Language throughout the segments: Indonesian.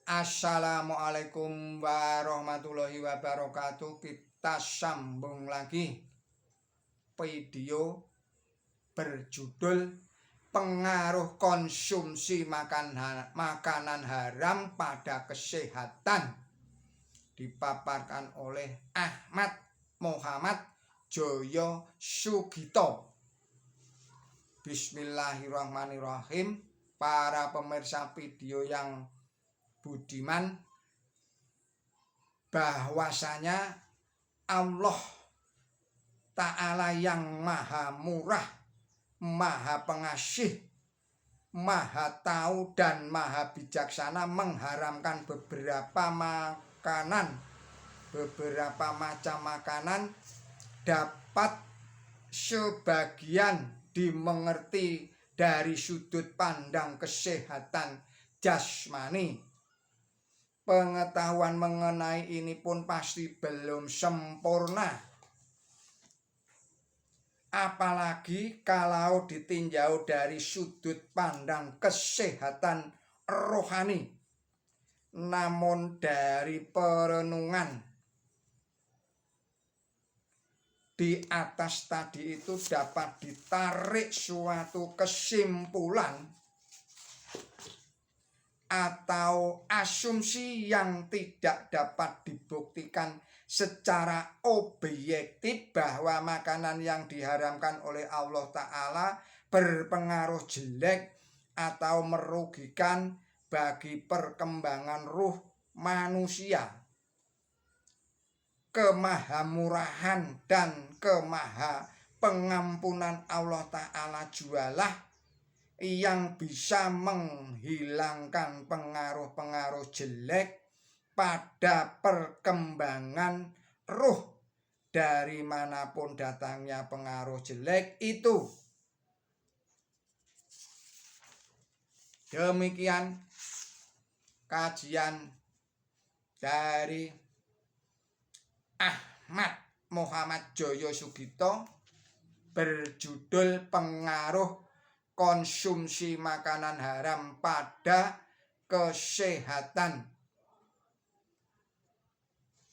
Assalamualaikum warahmatullahi wabarakatuh. Kita sambung lagi video berjudul pengaruh konsumsi makanan haram pada kesehatan, dipaparkan oleh Ahmad Muhammad Joyo Sugito. Bismillahirrahmanirrahim. Para pemirsa video yang budiman, bahwasanya Allah Ta'ala yang maha murah, maha pengasih, maha tahu dan maha bijaksana mengharamkan beberapa macam makanan dapat sebagian dimengerti dari sudut pandang kesehatan jasmani. Pengetahuan mengenai ini pun pasti belum sempurna, apalagi kalau ditinjau dari sudut pandang kesehatan rohani. Namun dari perenungan di atas tadi itu dapat ditarik suatu kesimpulan atau asumsi yang tidak dapat dibuktikan secara objektif bahwa makanan yang diharamkan oleh Allah Ta'ala berpengaruh jelek atau merugikan bagi perkembangan ruh manusia. Kemahamurahan dan kemahapengampunan Allah Ta'ala jualah yang bisa menghilangkan pengaruh-pengaruh jelek pada perkembangan ruh dari manapun datangnya pengaruh jelek itu. Demikian kajian dari Ahmad Muhammad Joyo Sugito berjudul pengaruh konsumsi makanan haram pada kesehatan.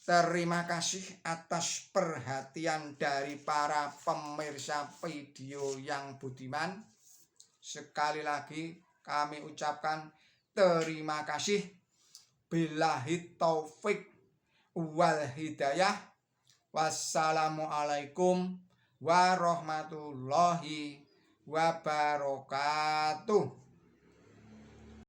Terima kasih atas perhatian dari para pemirsa video yang budiman. Sekali lagi kami ucapkan terima kasih. Billahi taufik wal hidayah. Wassalamualaikum warahmatullahi wabarakatuh.